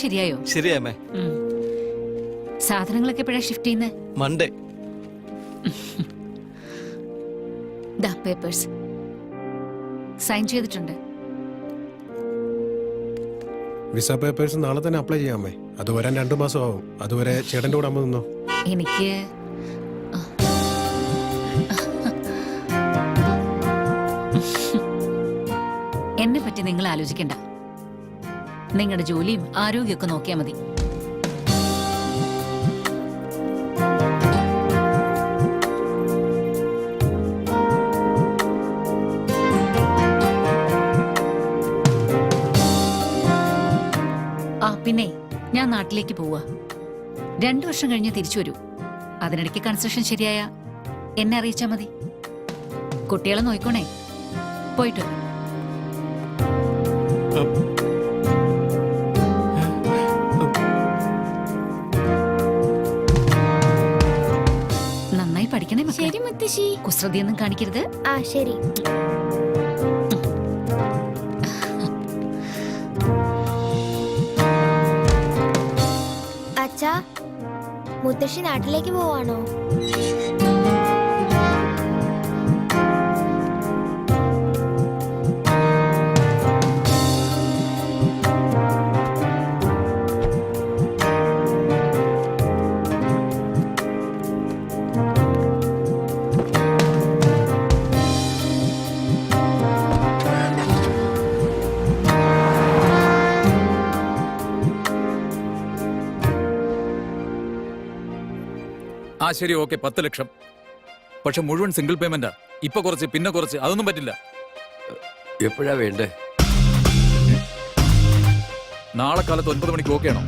ശരിയായോ? ശരിയാമേ. സാധനങ്ങളൊക്കെ എപ്പോഴാ ഷിഫ്റ്റ് ചെയ്യുന്നത്? മൺഡേ. ദാ പേപ്പേഴ്സ് സൈൻ ചെയ്തിട്ടുണ്ട്. വിസ പേപ്പേഴ്സ് നാളെ തന്നെ അപ്ലൈ ചെയ്യാമേ. അത് വരാൻ 2 മാസം ആവും. അതുവരെ ചേട്ടൻ്റെ കൂടെ അമ്മ നിന്നോ. എനിക്ക് എന്നെ പറ്റി നിങ്ങൾ ആലോചിക്കണ്ട. നിങ്ങളുടെ ജോലിയും ആരോഗ്യമൊക്കെ നോക്കിയാൽ മതി. പിന്നെ ഞാൻ നാട്ടിലേക്ക് പോവാ. 2 വർഷം കഴിഞ്ഞ് തിരിച്ചു വരൂ. അതിനിടയ്ക്ക് കൺസ്ട്രക്ഷൻ ശരിയായ എന്നെ അറിയിച്ചാ മതി. കുട്ടികളെ നോക്കണേ. പോയിട്ട് വരാം. നന്നായി പഠിക്കണേ മക്കളെ. ശരി മുത്തശ്ശി. കുസൃതിയൊന്നും കാണിക്കരുത്. ആ ശരി. അച്ഛാ, മുത്തശ്ശി നാട്ടിലേക്ക് പോവാണോ? ആ ശരി, ഓക്കെ, 10 ലക്ഷം. പക്ഷെ മുഴുവൻ സിംഗിൾ പേയ്മെന്റാ. ഇപ്പൊ കുറച്ച് പിന്നെ കുറച്ച്, അതൊന്നും പറ്റില്ല. എപ്പോഴാ വേണ്ടേ? നാളെ കാലത്ത് 9 മണിക്ക് ഓക്കെ ആണോ?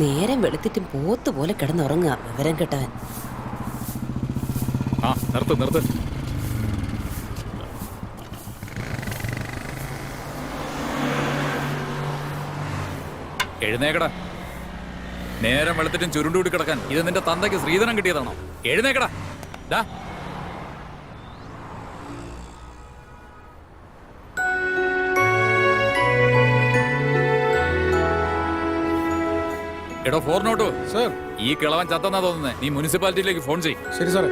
നേരം വെളുത്തിട്ടും പോത്തുപോലെ കിടന്നുറങ്ങുക വിവരം കെട്ടവൻ. ആ നിർത്ത് നിർത്ത്. എഴുന്നേക്കടാ. നേരം വെളുത്തിട്ടും ചുരുണ്ടുകൂടി കിടക്കാൻ ഇത് നിന്റെ തന്തയ്ക്ക് ശ്രീധനം കിട്ടിയതാണോ? എഴുന്നേക്കടാ. ഡാ. എടോ ഫോർനോട്ടു, സാർ. ഈ കിളവൻ ചത്തെന്നാ തോന്നുന്നേ. നീ മുനിസിപ്പാലിറ്റിയിലേക്ക് ഫോൺ ചെയ്യും. ശരി സാറേ.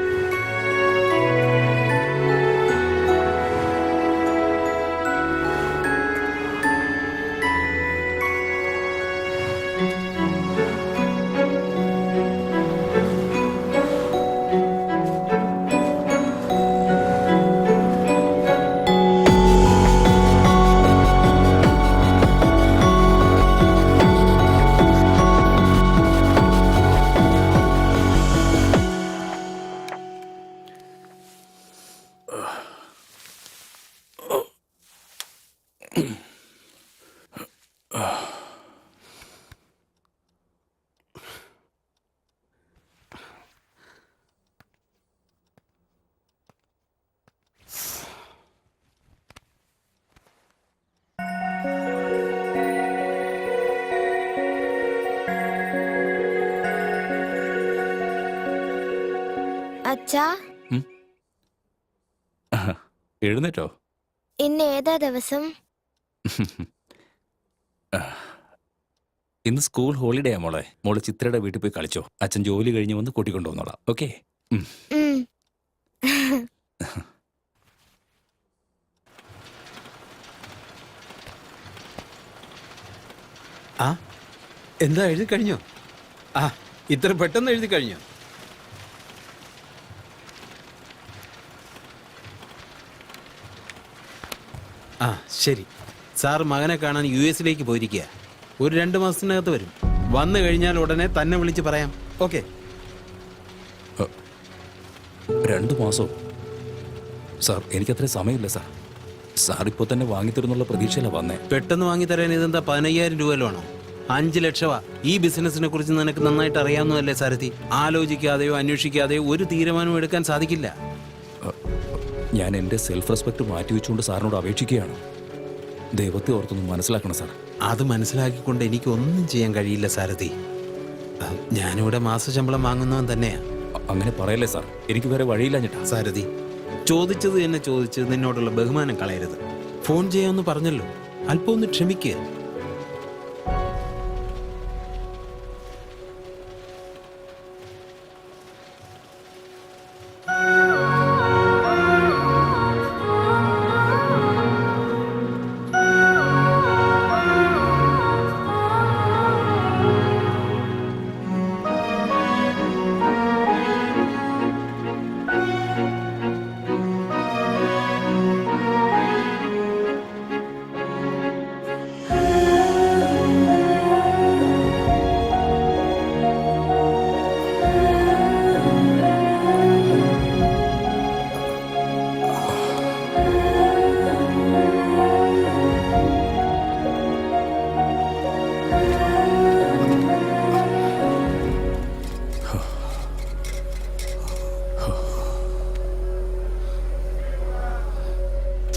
അച്ഛാ, എഴുന്നേറ്റോ? ഇന്ന് ഏതാ ദിവസം? ഇന്ന് സ്കൂൾ ഹോളിഡേയാ മോളെ. മോള് ചിത്രയുടെ വീട്ടിൽ പോയി കളിച്ചോ. അച്ഛൻ ജോലി കഴിഞ്ഞ് വന്ന് കൂട്ടിക്കൊണ്ടുവന്നോളാം. ഓക്കെ? ഉം. ആ എന്താ എഴുതി കഴിഞ്ഞോ? ആ ഇത്ര പെട്ടെന്ന് എഴുതി കഴിഞ്ഞോ? ആ ശരി. സാർ മകനെ കാണാൻ US പോയിരിക്കുക. ഒരു 2 മാസത്തിനകത്ത് വരും. വന്നു കഴിഞ്ഞാൽ ഉടനെ തന്നെ വിളിച്ച് പറയാം. ഓക്കെ? 2 മാസോ? സാർ എനിക്കത്ര സമയമില്ല സാർ. സാർ ഇപ്പോൾ തന്നെ വാങ്ങിത്തരുന്നുള്ള പ്രതീക്ഷയില വന്നേ. പെട്ടെന്ന് വാങ്ങിത്തരാൻ ഇതെന്താ 15,000 രൂപയിലോ ആണോ? 5 ലക്ഷമാ. ഈ ബിസിനസിനെ കുറിച്ച് നിനക്ക് നന്നായിട്ട് അറിയാവുന്നതല്ലേ സാരഥി? ആലോചിക്കാതെയോ അന്വേഷിക്കാതെയോ ഒരു തീരുമാനവും എടുക്കാൻ സാധിക്കില്ല. ഞാൻ എൻ്റെ സെൽഫ് റെസ്പെക്ട് മാറ്റിവെച്ചുകൊണ്ട് സാറിനോട് അപേക്ഷിക്കുകയാണ്. ദൈവത്തെ ഓർത്തൊന്നും മനസ്സിലാക്കണം സാർ. അത് മനസ്സിലാക്കിക്കൊണ്ട് എനിക്ക് ഒന്നും ചെയ്യാൻ കഴിയില്ല സാരഥി. ഞാനിവിടെ മാസശമ്പളം വാങ്ങുന്നവൻ തന്നെയാ. അങ്ങനെ പറയല്ലേ സാർ. എനിക്ക് വേറെ വഴിയില്ല ഞെട്ടാ. സാരഥി, ചോദിച്ചത് എന്നെ ചോദിച്ച് നിന്നോടുള്ള ബഹുമാനം കളയരുത്. ഫോൺ ചെയ്യാമെന്ന് പറഞ്ഞല്ലോ, അല്പം ഒന്ന് ക്ഷമിക്കുക.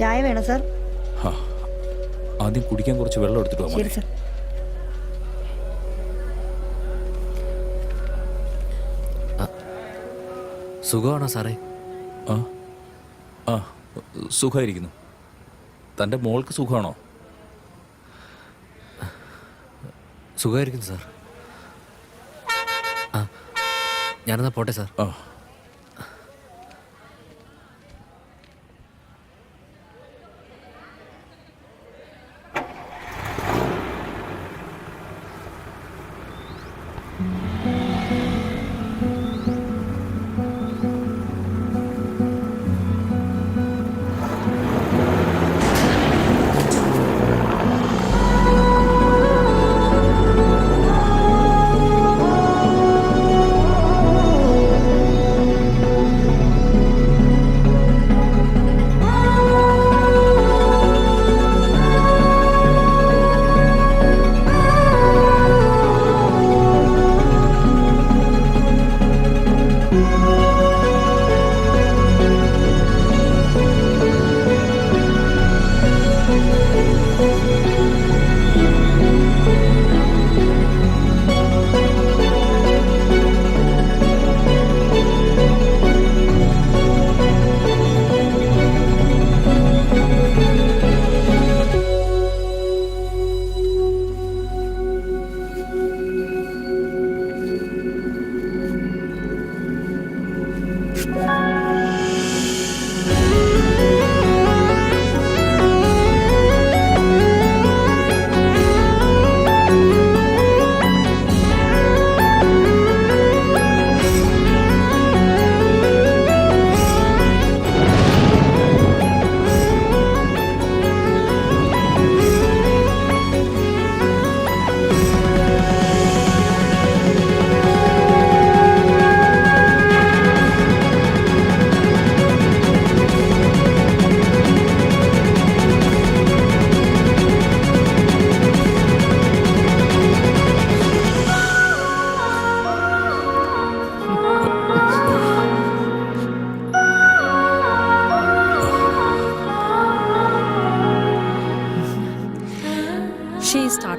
ചായ വേണം സാർ? ആദ്യം കുടിക്കാൻ കുറച്ച് വെള്ളം എടുത്തിട്ട് വാ. ശരി സാർ. സുഖമാണോ സാറേ? ആ ആ സുഖമായിരിക്കുന്നു. തൻ്റെ മോൾക്ക് സുഖമാണോ? സുഖമായിരിക്കുന്നു സാർ. ആ ഞാനെന്നാ പോട്ടെ സാർ. ആ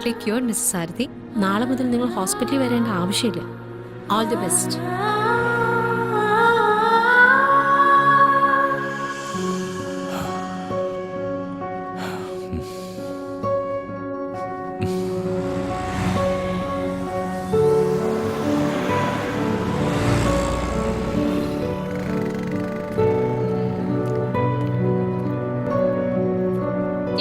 കംപ്ലീറ്റ്ലി ക്യൂർഡ് മിസ്സസ് സാരഥി. നാളെ മുതൽ നിങ്ങൾ ഹോസ്പിറ്റലിൽ വരേണ്ട ആവശ്യമില്ല. All the best.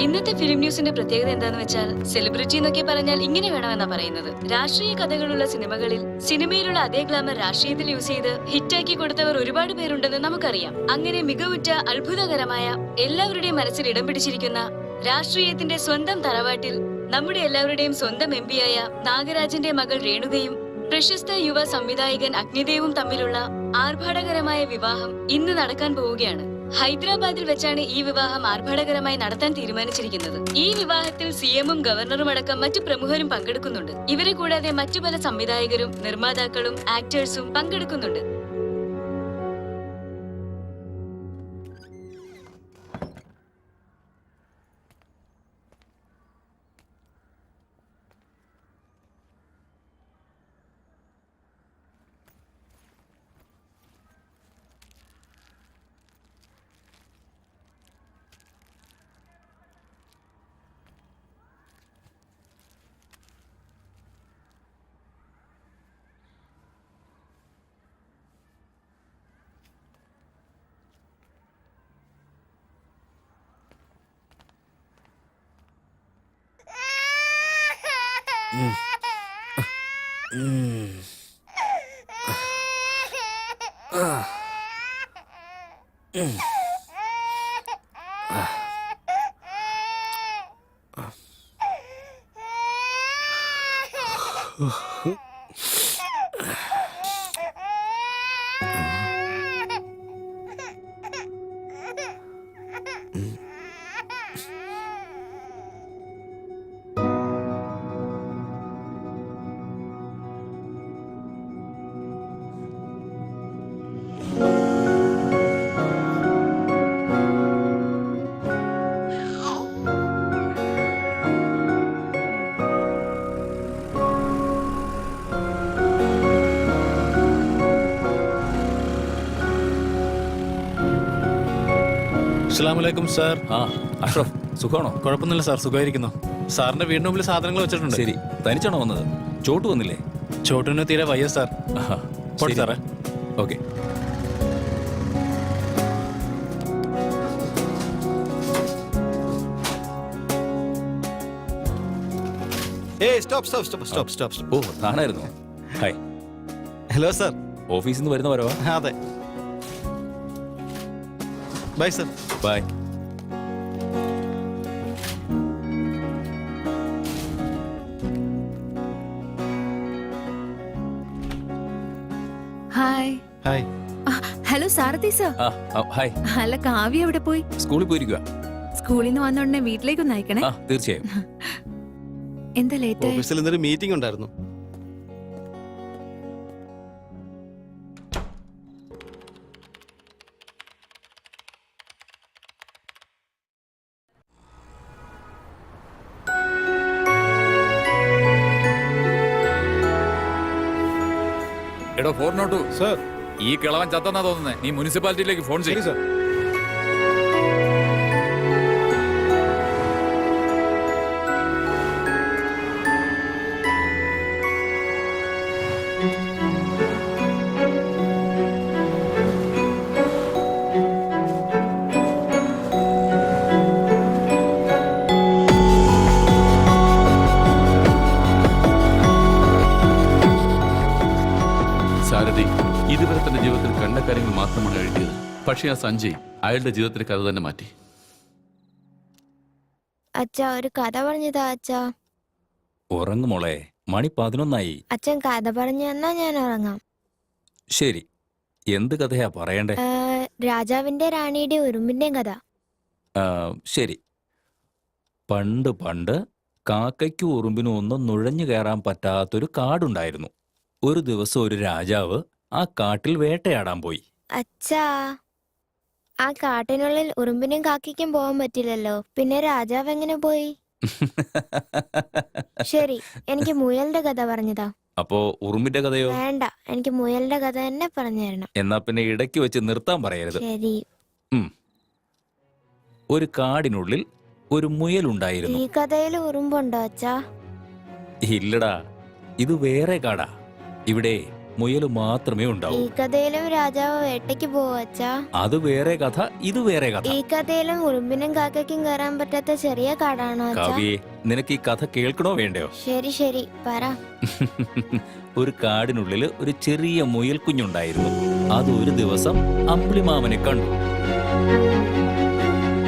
ഇന്നത്തെ ഫിലിം ന്യൂസിന്റെ പ്രത്യേകത എന്താന്ന് വെച്ചാൽ സെലിബ്രിറ്റി എന്നൊക്കെ പറഞ്ഞാൽ ഇങ്ങനെ വേണമെന്നാ പറയുന്നത്. രാഷ്ട്രീയ കഥകളുള്ള സിനിമകളിൽ സിനിമയിലുള്ള അതേ ഗ്ലാമർ രാഷ്ട്രീയത്തിൽ യൂസ് ചെയ്ത് ഹിറ്റാക്കി കൊടുത്തവർ ഒരുപാട് പേരുണ്ടെന്ന് നമുക്കറിയാം. അങ്ങനെ മികവുറ്റ അത്ഭുതകരമായ എല്ലാവരുടെയും മനസ്സിൽ ഇടം പിടിച്ചിരിക്കുന്ന രാഷ്ട്രീയത്തിന്റെ സ്വന്തം തറവാട്ടിൽ നമ്മുടെ എല്ലാവരുടെയും സ്വന്തം എം പിയായ നാഗരാജന്റെ മകൾ രേണുകയും പ്രശസ്ത യുവ സംവിധായകൻ അഗ്നിദേവും തമ്മിലുള്ള ആർഭാടകരമായ വിവാഹം ഇന്ന് നടക്കാൻ പോവുകയാണ്. ഹൈദരാബാദിൽ വെച്ചാണ് ഈ വിവാഹം ആർഭാടകരമായി നടത്താൻ തീരുമാനിച്ചിരിക്കുന്നത്. ഈ വിവാഹത്തിൽ സിഎമ്മും ഗവർണറും അടക്കം മറ്റു പ്രമുഖരും പങ്കെടുക്കുന്നുണ്ട്. ഇവരെ കൂടാതെ മറ്റു പല സംവിധായകരും നിർമ്മാതാക്കളും ആക്ടേഴ്സും പങ്കെടുക്കുന്നുണ്ട്. അസ്സലാമലൈക്കും സാർ. ആ അഷ്റഫ്, സുഖമാണോ? കുഴപ്പമൊന്നുമില്ല സാർ, സുഖമായിരിക്കുന്നു. സാറിന്റെ വീടിന് മുമ്പിൽ സാധനങ്ങൾ വെച്ചിട്ടുണ്ട്. ശരി, തനിച്ചാണോ വന്നത്? ചോട്ട് വന്നില്ലേ? ചോട്ടിന് തീരെ വയ്യ സാർ. പോട്ടെ സാറേ. ഓക്കെ. ഓ, താനായിരുന്നു. ഹായ്. Hello sir. ഓഫീസിൽ നിന്ന് വരുന്ന വരവാ? അതെ. Bye sir. Bye. Hi. Hi. Hello Sarathi sir. Hi. അല്ല, കാവ്യ എവിടെ പോയി? സ്കൂളിൽ പോയിരിക്കുക. സ്കൂളിൽ നിന്ന് വന്നോടനെ വീട്ടിലേക്ക് ഒന്ന് അയക്കണേ. തീർച്ചയായും. എന്താ ലേറ്റ് ആയി? ഓഫീസിൽ ഇന്നൊരു മീറ്റിംഗ് ഉണ്ടായിരുന്നു. എടോ 402 സർ. ഈ കിളവൻ ചത്തെന്നാ തോന്നുന്നേ. നീ മുനിസിപ്പാലിറ്റിയിലേക്ക് ഫോൺ ചെയ്യും. സർ. സാരഥി ഇതുവരെ തന്റെ ജീവിതത്തിൽ കണ്ട കാര്യങ്ങൾ മാത്രമാണ് എഴുതിയത്. പക്ഷേ ആ സഞ്ജയ് അയാളുടെ ജീവിതത്തിലെ കഥ തന്നെ മാറ്റി. അച്ഛാ, ഒരു കഥ പറഞ്ഞതാ അച്ഛാ. ഉറങ്ങുമോളെ, മണി 11 അച്ഛൻ കഥ പറഞ്ഞു തന്നാ ഞാൻ ഉറങ്ങാം. ശരി, എന്ത് കഥയാ പറയണ്ടേ? രാജാവിന്റെ റാണിയുടെ ഉറുമ്പിന്റെയും കഥ. ശരി. പണ്ട് പണ്ട് കാക്കയ്ക്കും ഉറുമ്പിനും ഒന്നും നുഴഞ്ഞു കയറാൻ പറ്റാത്തൊരു കാടുണ്ടായിരുന്നു. ഒരു ദിവസം ഒരു രാജാവ് ആ കാട്ടിൽ വേട്ടയാടാൻ പോയി. അച്ഛാ, ആ കാട്ടിനുള്ളിൽ ഉറുമ്പിനും കാക്കയ്ക്കും പോകാൻ പറ്റില്ലല്ലോ. പിന്നെ രാജാവ് എങ്ങനെ പോയി? ശരി, എനിക്ക് മുയലിന്റെ കഥ പറഞ്ഞതാ. അപ്പോ ഉറുമ്പിന്റെ കഥയോ? വേണ്ട, എനിക്ക് മുയലിന്റെ കഥ തന്നെ പറഞ്ഞു തരണം. എന്നാ പിന്നെ ഇടയ്ക്ക് വെച്ച് നിർത്താൻ പറയരുത്. ശരി. ഒരു കാടിനുള്ളിൽ ഒരു മുയലുണ്ടായിരുന്നു. ഈ കഥയിൽ ഉറുമ്പുണ്ടോ അച്ഛാ? ഇല്ലടാ, ഇത് വേറെ കാടാ. ഇവിടെ മുയല് മാത്രമേ ഉണ്ടാവൂ. ഈ കഥയിലും രാജാവ് വേട്ടയ്ക്ക് പോവോ അച്ഛാ? അത് വേറെ കഥ, ഇത് വേറെ കഥ. ഈ കഥയിലും ഉറുമ്പിനും കാക്കയ്ക്കും കയറാൻ പറ്റാത്ത ചെറിയ കാടാണോ അച്ഛാ? കവിയെ, നിനക്ക് ഈ കഥ കേൾക്കണോ വേണ്ടയോ? ശരി ശരി, പറ. ഒരു കാടിനുള്ളിൽ ഒരു ചെറിയ മുയൽ കുഞ്ഞുണ്ടായിരുന്നു. അത് ഒരു ദിവസം അമ്പിളിമാമനെ കണ്ടു.